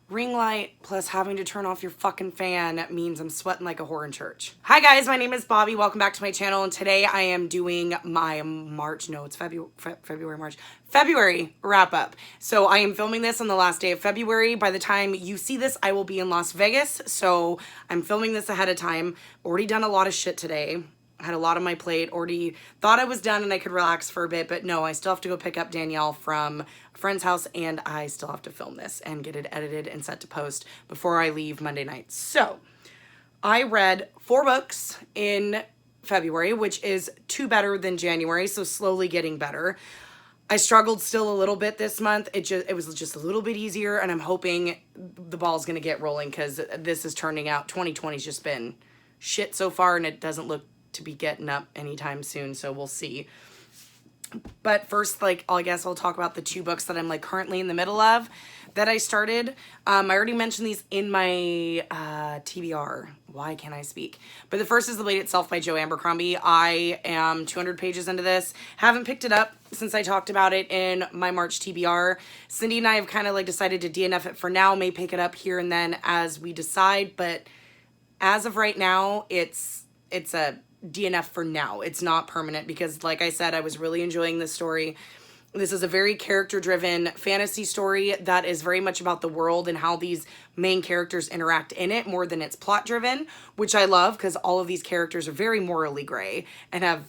Ring light plus having to turn off your fucking fan means I'm sweating like a whore in church. Hi guys, my name is Bobby. Welcome back to my channel, and today I am doing my February wrap up. So I am filming this on the last day of February. By the time you see this, I will be in Las Vegas. So I'm filming this ahead of time. Already done a lot of shit today. Had a lot on my plate. Already thought I was done and I could relax for a bit, but no, I still have to go pick up Danielle from a friend's house, and I still have to film this and get it edited and set to post before I leave Monday night. So I read 4 books in February, which is 2 better than January, so slowly getting better. I struggled still a little bit this month. It was just a little bit easier, and I'm hoping the ball's gonna get rolling because this is turning out. 2020's just been shit so far, and it doesn't look to be getting up anytime soon, so we'll see. But first, I guess I'll talk about the 2 books that I'm currently in the middle of that I started. I already mentioned these in my TBR. Why can't I speak? But the first is The Blade Itself by Joe Abercrombie. I am 200 pages into this. Haven't picked it up since I talked about it in my March TBR. Cindy and I have kind of decided to DNF it for now. May pick it up here and then as we decide, but as of right now, it's a DNF for now. It's not permanent because, like I said, I was really enjoying this story. This is a very character-driven fantasy story that is very much about the world and how these main characters interact in it more than it's plot-driven, which I love because all of these characters are very morally gray and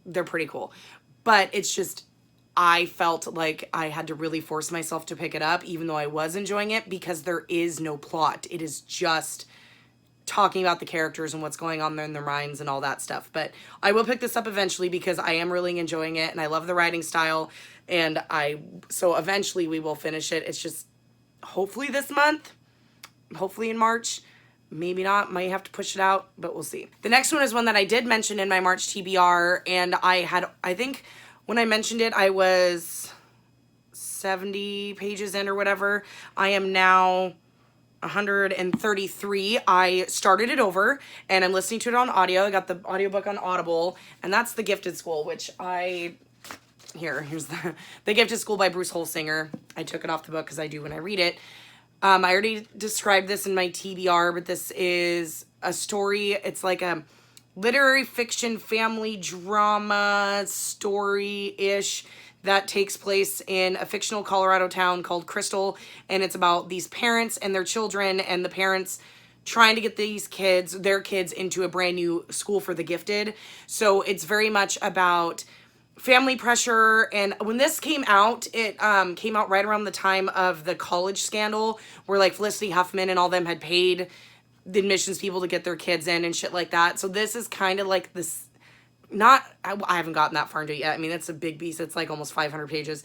they're pretty cool. But it's just, I felt like I had to really force myself to pick it up even though I was enjoying it because there is no plot. It is just talking about the characters and what's going on in their minds and all that stuff. But I will pick this up eventually because I am really enjoying it and I love the writing style, and so eventually we will finish it. It's just hopefully this month, hopefully in March, maybe not, might have to push it out, but we'll see. The next one is one that I did mention in my March TBR, and I think when I mentioned it, I was 70 pages in or whatever. I am now 133. I started it over and I'm listening to it on audio. I got the audiobook on Audible, and that's The Gifted School, which here's The Gifted School by Bruce Holsinger. I took it off the book because I do when I read it. I already described this in my TBR, but this is a story. It's like a literary fiction family drama story-ish that takes place in a fictional Colorado town called Crystal, and it's about these parents and their children, and the parents trying to get their kids into a brand new school for the gifted. So it's very much about family pressure. And when this came out, it came out right around the time of the college scandal where Felicity Huffman and all them had paid the admissions people to get their kids in and shit like that. So this is kind of like this, I haven't gotten that far into it yet. I mean, it's a big beast. It's almost 500 pages.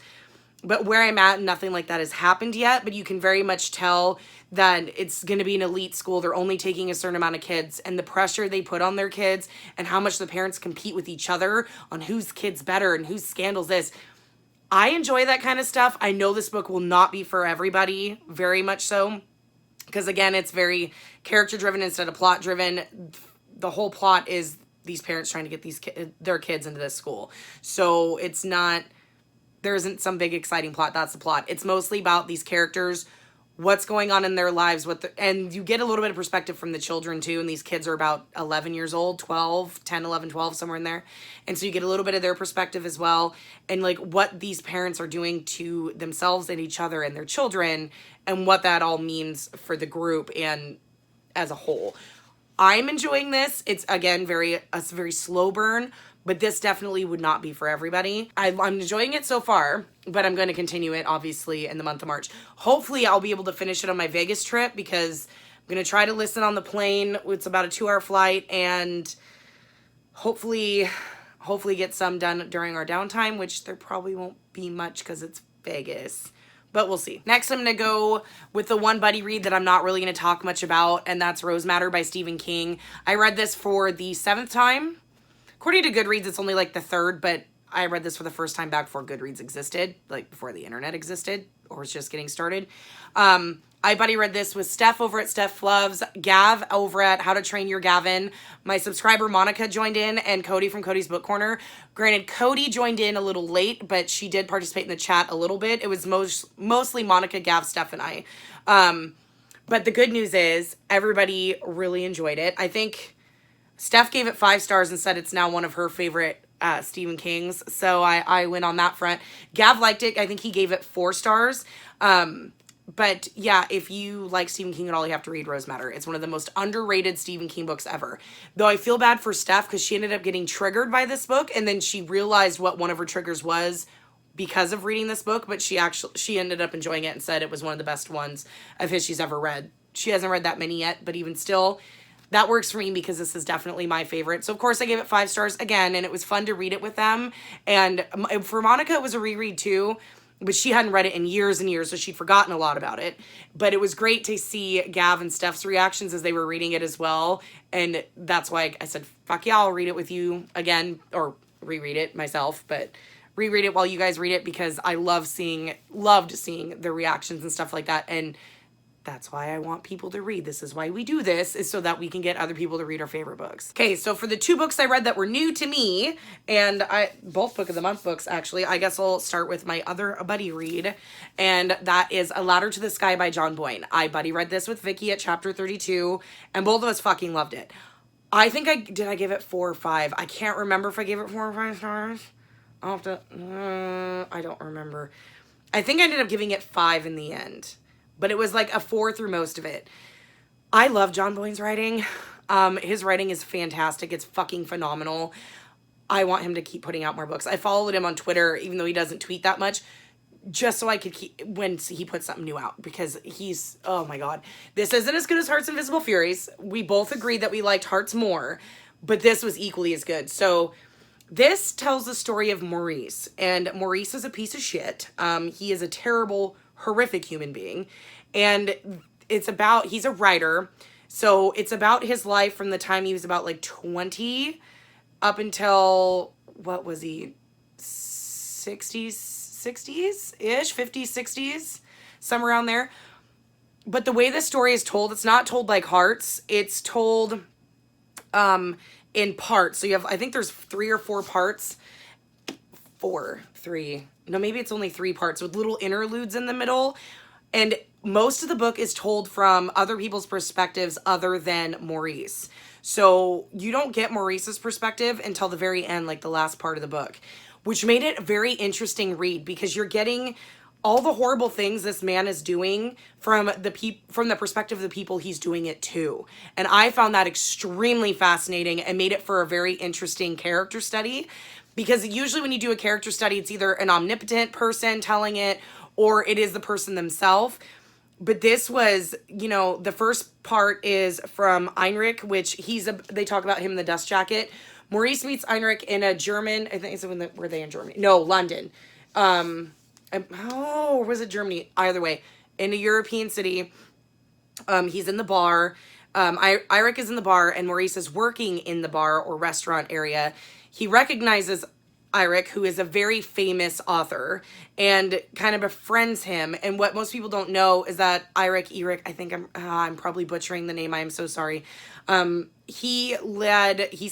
But where I'm at, nothing like that has happened yet. But you can very much tell that it's going to be an elite school. They're only taking a certain amount of kids. And the pressure they put on their kids and how much the parents compete with each other on whose kid's better and whose scandal's this. I enjoy that kind of stuff. I know this book will not be for everybody, very much so. Because, again, it's very character-driven instead of plot-driven. The whole plot is these parents trying to get their kids into this school. So there isn't some big exciting plot. That's the plot. It's mostly about these characters, what's going on in their lives, and you get a little bit of perspective from the children too. And these kids are about 11 years old, 12, 10, 11, 12, somewhere in there. And so you get a little bit of their perspective as well. And what these parents are doing to themselves and each other and their children, and what that all means for the group and as a whole. I'm enjoying this. It's, again, a very slow burn, but this definitely would not be for everybody. I'm enjoying it so far, but I'm going to continue it, obviously, in the month of March. Hopefully, I'll be able to finish it on my Vegas trip because I'm going to try to listen on the plane. It's about a 2-hour flight, and hopefully get some done during our downtime, which there probably won't be much because it's Vegas. But we'll see. Next, I'm going to go with the one buddy read that I'm not really going to talk much about, and that's Rose Matter by Stephen King. I read this for the 7th time. According to Goodreads, it's only the 3rd, but I read this for the first time back before Goodreads existed, like before the internet existed or was just getting started. I buddy read this with Steph over at Steph Loves, Gav over at How to Train Your Gavin. My subscriber Monica joined in, and Cody from Cody's Book Corner. Granted, Cody joined in a little late, but she did participate in the chat a little bit. It was mostly Monica, Gav, Steph, and I. But the good news is everybody really enjoyed it. I think Steph gave it 5 stars and said it's now one of her favorite Stephen King's. So I went on that front. Gav liked it. I think he gave it 4 stars. But yeah, if you like Stephen King at all, you have to read Rose Madder. It's one of the most underrated Stephen King books ever. Though I feel bad for Steph because she ended up getting triggered by this book, and then she realized what one of her triggers was because of reading this book, but she ended up enjoying it and said it was one of the best ones of his she's ever read. She hasn't read that many yet, but even still, that works for me because this is definitely my favorite. So of course I gave it 5 stars again, and it was fun to read it with them. And for Monica, it was a reread too, but she hadn't read it in years and years, so she'd forgotten a lot about it. But it was great to see Gav and Steph's reactions as they were reading it as well. And that's why I said, fuck yeah, I'll read it with you again, or reread it myself, but reread it while you guys read it because I loved seeing the reactions and stuff like that. And that's why I want people to read. This is why we do this, is so that we can get other people to read our favorite books. Okay, so for the 2 books I read that were new to me, and both Book of the Month books, actually, I guess I'll start with my other buddy read, and that is A Ladder to the Sky by John Boyne. I buddy read this with Vicky at chapter 32, and both of us fucking loved it. I think I give it 4 or 5? I can't remember if I gave it 4 or 5 stars. I'll have to, I don't remember. I think I ended up giving it 5 in the end. But it was like a 4 through most of it. I love John Boyne's writing. His writing is fantastic. It's fucking phenomenal. I want him to keep putting out more books. I followed him on Twitter, even though he doesn't tweet that much, just so I could keep, when he puts something new out, because he's, oh my God. This isn't as good as Heart's Invisible Furies. We both agreed that we liked Heart's more, but this was equally as good. So this tells the story of Maurice, and Maurice is a piece of shit. He is a terrible, horrific human being, and he's a writer, so it's about his life from the time he was about like 20 up until, what was he, 60s-ish, 50s, 60s, somewhere around there. But the way this story is told, it's not told like Hearts, it's told in parts. So you have, I think there's 3 or 4 parts, 3. No, maybe it's only 3 parts with little interludes in the middle. And most of the book is told from other people's perspectives other than Maurice. So you don't get Maurice's perspective until the very end, like the last part of the book, which made it a very interesting read because you're getting all the horrible things this man is doing from the perspective of the people he's doing it to. And I found that extremely fascinating and made it for a very interesting character study. Because usually when you do a character study, it's either an omnipotent person telling it or it is the person themselves. But this was, you know, the first part is from Heinrich, which they talk about him in the dust jacket. Maurice meets Heinrich in a German, I think were they in Germany? No, London. Or was it Germany? Either way, in a European city. He's in the bar. Heinrich is in the bar and Maurice is working in the bar or restaurant area. He recognizes Heinrich, who is a very famous author, and kind of befriends him. And what most people don't know is that Heinrich, I think I'm probably butchering the name. I am so sorry. He's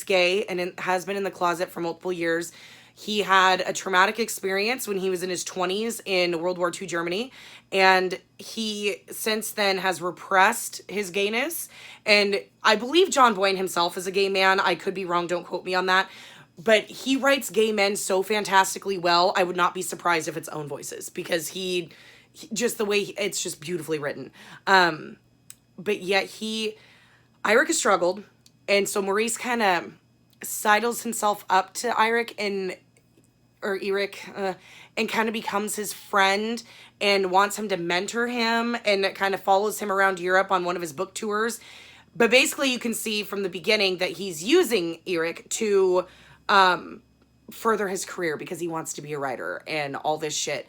gay and has been in the closet for multiple years. He had a traumatic experience when he was in his 20s in World War II Germany. And he since then has repressed his gayness. And I believe John Boyne himself is a gay man. I could be wrong. Don't quote me on that. But he writes gay men so fantastically well, I would not be surprised if it's own voices, because he just the way it's just beautifully written. But yet Heinrich has struggled, and so Maurice kind of sidles himself up to Heinrich and kind of becomes his friend and wants him to mentor him and kind of follows him around Europe on one of his book tours. But basically you can see from the beginning that he's using Heinrich to further his career because he wants to be a writer and all this shit.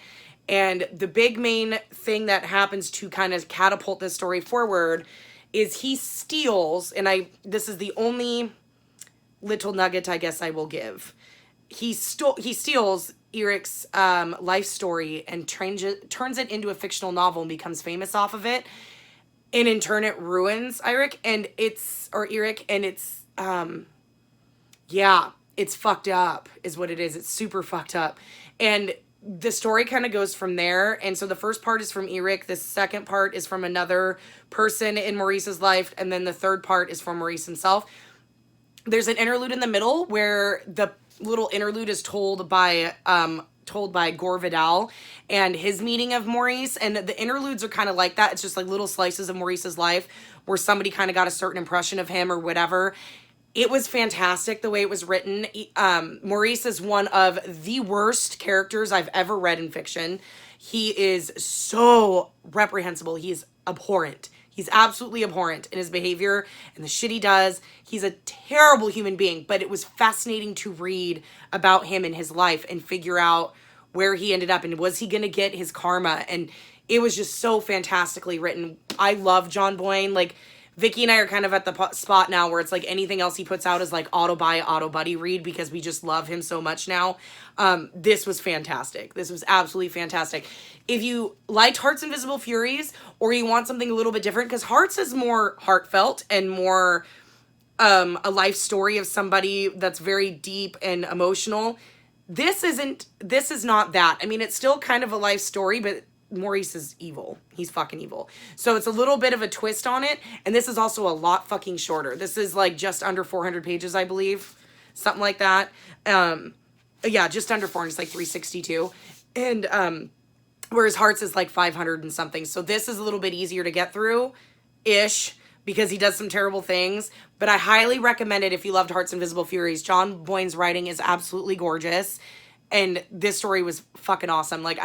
And the big main thing that happens to kind of catapult this story forward is he steals, and this is the only little nugget I guess I will give. he steals Eric's life story and turns it into a fictional novel and becomes famous off of it. And in turn, it ruins Eric, and it's yeah, it's fucked up, is what it is. It's super fucked up, and the story kind of goes from there. And so the first part is from Eric, the second part is from another person in Maurice's life, and then the third part is from Maurice himself. There's an interlude in the middle where the little interlude is told by Gore Vidal and his meeting of Maurice. And the interludes are kind of like that. It's just like little slices of Maurice's life where somebody kind of got a certain impression of him or whatever. It was fantastic the way it was written. Maurice is one of the worst characters I've ever read in fiction. He is so reprehensible. He's abhorrent. He's absolutely abhorrent in his behavior and the shit he does. He's a terrible human being, but it was fascinating to read about him and his life and figure out where he ended up and was he going to get his karma. And it was just so fantastically written. I love John Boyne. Like, Vicky and I are kind of at the spot now where it's like anything else he puts out is like auto buy, auto buddy read, because we just love him so much now. This was fantastic. This was absolutely fantastic. If you liked Heart's Invisible Furies, or you want something a little bit different, because Heart's is more heartfelt and more a life story of somebody that's very deep and emotional. This is not that. I mean, it's still kind of a life story, but Maurice is evil. He's fucking evil. So it's a little bit of a twist on it. And this is also a lot fucking shorter. This is like just under 400 pages, I believe. Something like that. Yeah, just under 400. It's like 362. And whereas Hearts is like 500 and something. So this is a little bit easier to get through-ish, because he does some terrible things. But I highly recommend it if you loved Heart's Invisible Furies. John Boyne's writing is absolutely gorgeous. And this story was fucking awesome. Like,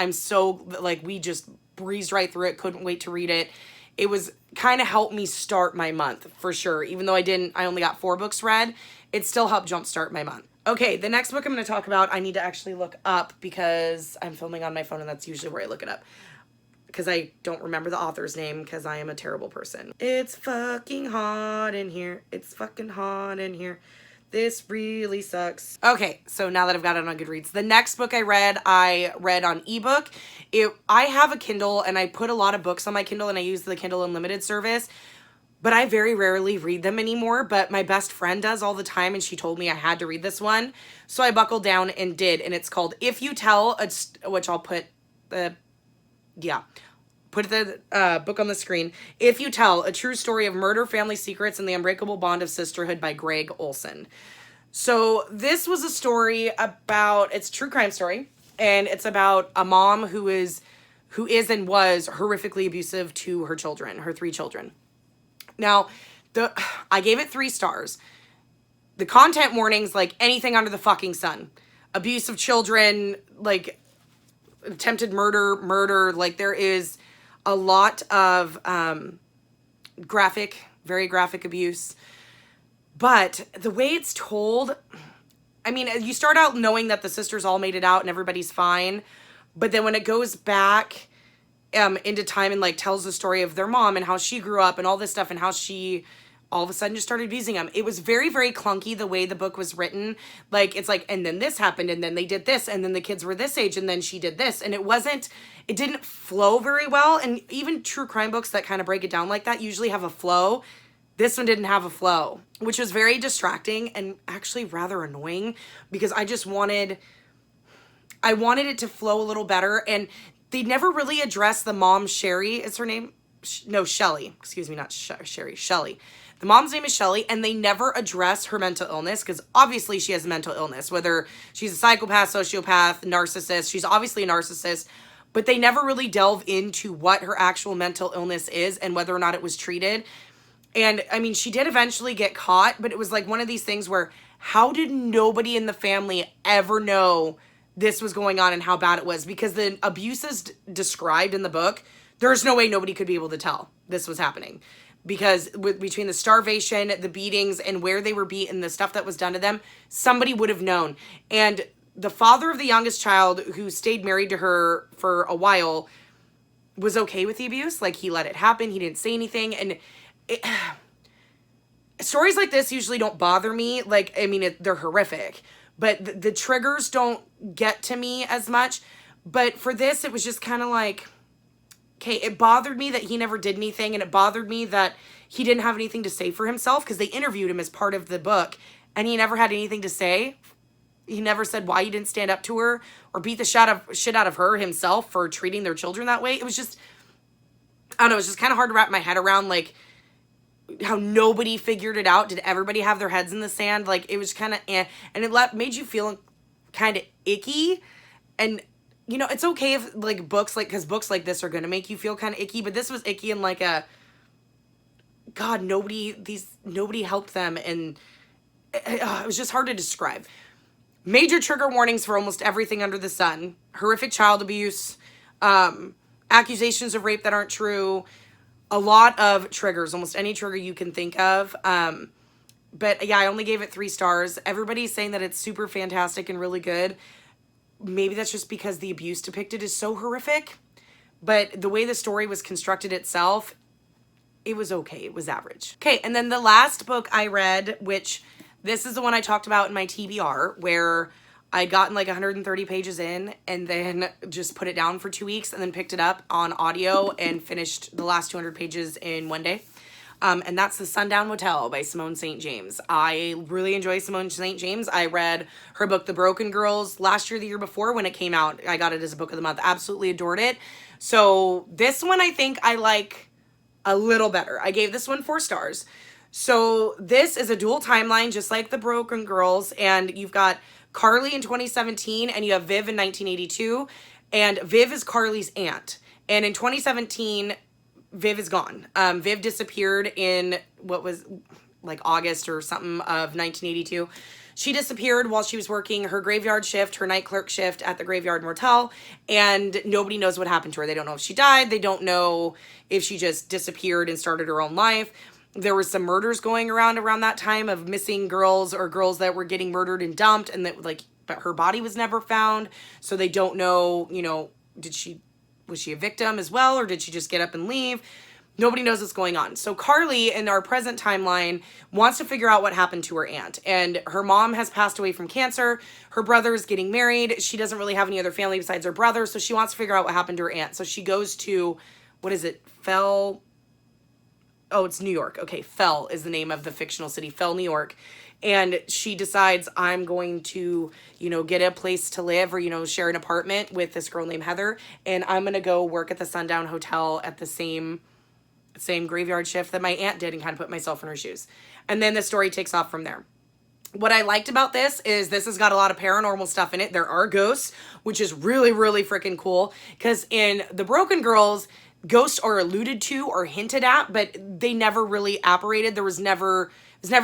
we just breezed right through it. Couldn't wait to read it. It was kind of helped me start my month, for sure. Even though I only got 4 books read, it still helped jumpstart my month. Okay, the next book I'm going to talk about, I need to actually look up because I'm filming on my phone and that's usually where I look it up. Because I don't remember the author's name because I am a terrible person. It's fucking hot in here. It's fucking hot in here. This really sucks. Okay, so now that I've got it on Goodreads, the next book I read on ebook. I have a Kindle and I put a lot of books on my Kindle and I use the Kindle Unlimited service, but I very rarely read them anymore. But my best friend does all the time and she told me I had to read this one. So I buckled down and did, and it's called If You Tell, which I'll put the book on the screen. If You Tell, A True Story of Murder, Family Secrets, and the Unbreakable Bond of Sisterhood by Greg Olson. So this was a story about, it's a true crime story, and it's about a mom who is and was horrifically abusive to her children, her 3 children. Now, I gave it 3 stars. The content warnings, like anything under the fucking sun. Abuse of children, like attempted murder, like there is a lot of very graphic abuse. But the way it's told, I mean, you start out knowing that the sisters all made it out and everybody's fine. But then when it goes back into time and like tells the story of their mom and how she grew up and all this stuff and how she all of a sudden just started abusing them. It was very, very clunky the way the book was written. Like, it's like, and then this happened, and then they did this, and then the kids were this age, and then she did this. And it didn't flow very well. And even true crime books that kind of break it down like that usually have a flow. This one didn't have a flow, which was very distracting and actually rather annoying, because I wanted it to flow a little better. And they never really addressed the mom, Sherry is her name. No, Shelly. Excuse me, not Sherry. Shelly. The mom's name is Shelly, and they never address her mental illness, because obviously she has a mental illness, whether she's a psychopath, sociopath, narcissist. She's obviously a narcissist, but they never really delve into what her actual mental illness is and whether or not it was treated. And I mean, she did eventually get caught, but it was like one of these things where, how did nobody in the family ever know this was going on and how bad it was? Because the abuses described in the book, there's no way nobody could be able to tell this was happening. Because between the starvation, the beatings, and where they were beaten, the stuff that was done to them, somebody would have known. And the father of the youngest child, who stayed married to her for a while, was okay with the abuse. Like, he let it happen. He didn't say anything. And stories like this usually don't bother me. Like, I mean, they're horrific. but the triggers don't get to me as much. But for this, it was just kind of like, okay, it bothered me that he never did anything, and it bothered me that he didn't have anything to say for himself, because they interviewed him as part of the book, and he never had anything to say. He never said why he didn't stand up to her or beat the shit out of her himself for treating their children that way. It was just, I don't know, it was just kind of hard to wrap my head around, like, how nobody figured it out. Did everybody have their heads in the sand? Like, it was kind of and it made you feel kind of icky. And, you know, it's okay if, like, books, like, because books like this are going to make you feel kind of icky, but this was icky in, like, a, God, nobody helped them, and it was just hard to describe. Major trigger warnings for almost everything under the sun. Horrific child abuse, accusations of rape that aren't true, a lot of triggers, almost any trigger you can think of. But yeah, I only gave it 3 stars. Everybody's saying that it's super fantastic and really good. Maybe that's just because the abuse depicted is so horrific, but the way the story was constructed itself, it was okay. It was average. Okay, and then the last book I read, which this is the one I talked about in my TBR, where I'd gotten like 130 pages in and then just put it down for 2 weeks and then picked it up on audio and finished the last 200 pages in one day. And that's The Sundown Hotel by Simone St. James. I really enjoy Simone St. James. I read her book, The Broken Girls, last year, the year before when it came out. I got it as a book of the month. Absolutely adored it. So this one I think I like a little better. I gave this one 4 stars. So this is a dual timeline, just like The Broken Girls, and you've got Carly in 2017, and you have Viv in 1982, and Viv is Carly's aunt. And in 2017, Viv is gone. Viv disappeared in what was like August or something of 1982. She disappeared while she was working her graveyard shift, her night clerk shift at the Graveyard Motel, and nobody knows what happened to her. They don't know if she died. They don't know if she just disappeared and started her own life. There were some murders going around that time of missing girls or girls that were getting murdered and dumped, and that, like, but her body was never found. So they don't know, you know, was she a victim as well, or did she just get up and leave? Nobody knows what's going on. So Carly, in our present timeline, wants to figure out what happened to her aunt. And her mom has passed away from cancer. Her brother's getting married. She doesn't really have any other family besides her brother. So she wants to figure out what happened to her aunt. So she goes to, what is it? Oh, it's New York. Okay, Fell is the name of the fictional city, Fell, New York. And she decides, I'm going to, you know, get a place to live, or, you know, share an apartment with this girl named Heather. And I'm going to go work at the Sundown Hotel at the same graveyard shift that my aunt did, and kind of put myself in her shoes. And then the story takes off from there. What I liked about this is this has got a lot of paranormal stuff in it. There are ghosts, which is really, really freaking cool. Because in The Broken Girls, ghosts are alluded to or hinted at, but they never really apparated. It was never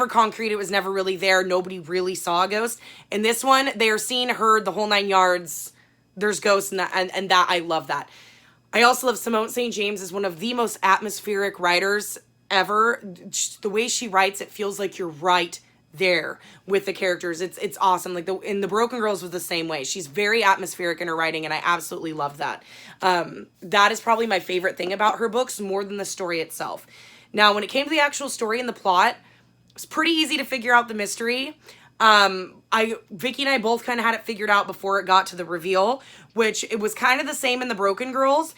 concrete. It was never really there. Nobody really saw a ghost. In this one, they are seen, heard, the whole 9 yards. There's ghosts, and that I love that. I also love Simone St. James is one of the most atmospheric writers ever. The way she writes, it feels like you're right there with the characters. It's awesome. Like in The Broken Girls was the same way. She's very atmospheric in her writing, and I absolutely love that. That is probably my favorite thing about her books, more than the story itself. Now, when it came to the actual story and the plot, it's pretty easy to figure out the mystery. Vicky and I both kind of had it figured out before it got to the reveal, which it was kind of the same in The Broken Girls.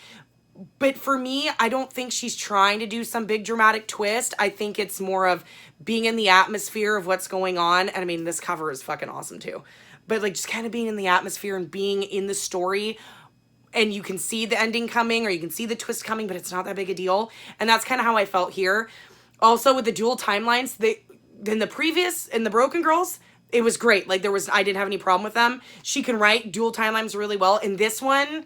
But for me, I don't think she's trying to do some big dramatic twist. I think it's more of being in the atmosphere of what's going on. And I mean, this cover is fucking awesome too. But like just kind of being in the atmosphere and being in the story, and you can see the ending coming, or you can see the twist coming, but it's not that big a deal. And that's kind of how I felt here. Also with the dual timelines, in The Broken Girls, it was great. Like I didn't have any problem with them. She can write dual timelines really well. In this one,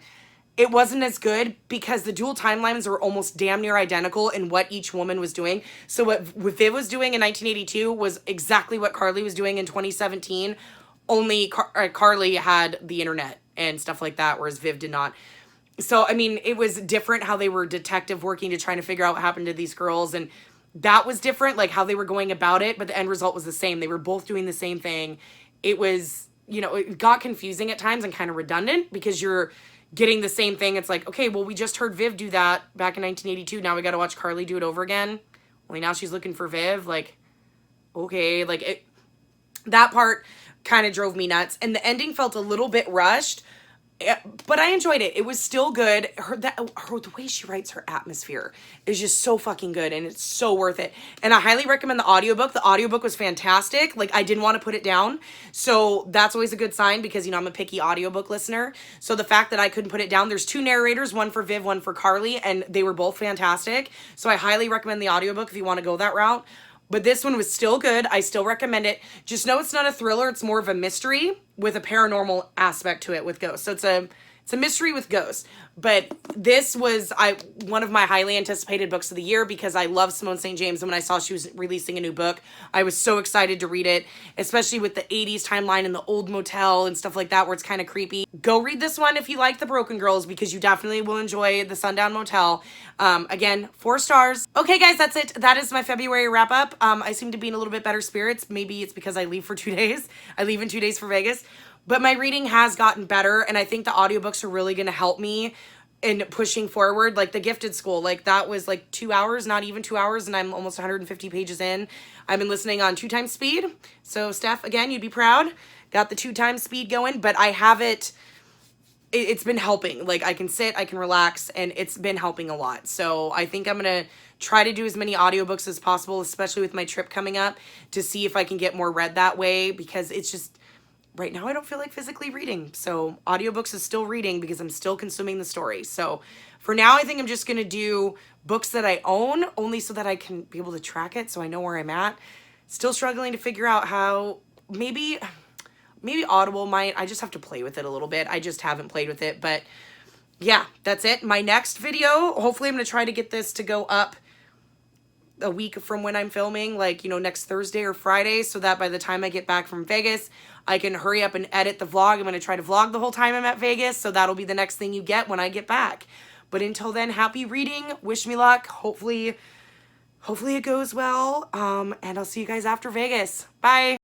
it wasn't as good because the dual timelines were almost damn near identical in what each woman was doing. So what Viv was doing in 1982 was exactly what Carly was doing in 2017, only Carly had the internet and stuff like that, whereas Viv did not. So, I mean, it was different how they were detective working to try to figure out what happened to these girls, and that was different, like how they were going about it, but the end result was the same. They were both doing the same thing. It was, you know, it got confusing at times and kind of redundant because you're getting the same thing. It's like, okay, well, we just heard Viv do that back in 1982. Now we got to watch Carly do it over again. Only now she's looking for Viv. Like, okay, like that part kind of drove me nuts. And the ending felt a little bit rushed, but I enjoyed it. It was still good. The way she writes her atmosphere is just so fucking good, and it's so worth it. And I highly recommend the audiobook. The audiobook was fantastic. Like, I didn't want to put it down. So that's always a good sign because, you know, I'm a picky audiobook listener. So the fact that I couldn't put it down, there's 2 narrators, one for Viv, one for Carly, and they were both fantastic. So I highly recommend the audiobook if you want to go that route. But this one was still good. I still recommend it. Just know it's not a thriller. It's more of a mystery with a paranormal aspect to it with ghosts. So it's a mystery with ghosts. But this was one of my highly anticipated books of the year because I love Simone St. James. And when I saw she was releasing a new book, I was so excited to read it, especially with the 80s timeline and the old motel and stuff like that where it's kind of creepy. Go read this one if you like The Broken Girls because you definitely will enjoy the Sundown Motel. Again, 4 stars. Okay, guys, that's it. That is my February wrap up. I seem to be in a little bit better spirits. Maybe it's because I leave for 2 days. I leave in 2 days for Vegas. But my reading has gotten better, and I think the audiobooks are really going to help me in pushing forward. Like The Gifted School, like that was like 2 hours, not even 2 hours, and I'm almost 150 pages in. I've been listening on 2 times speed. So Steph, again, you'd be proud. Got the 2 times speed going, but I have it's been helping. Like I can sit, I can relax, and it's been helping a lot. So I think I'm going to try to do as many audiobooks as possible, especially with my trip coming up, to see if I can get more read that way because it's just, right now I don't feel like physically reading. So audiobooks is still reading because I'm still consuming the story. So for now, I think I'm just going to do books that I own only so that I can be able to track it so I know where I'm at. Still struggling to figure out how, maybe Audible might, I just have to play with it a little bit. I just haven't played with it, but yeah, that's it. My next video, hopefully I'm going to try to get this to go up a week from when I'm filming, like, you know, next Thursday or Friday, so that by the time I get back from Vegas, I can hurry up and edit the vlog. I'm going to try to vlog the whole time I'm at Vegas, so that'll be the next thing you get when I get back. But until then, happy reading. Wish me luck. Hopefully it goes well. And I'll see you guys after Vegas. Bye.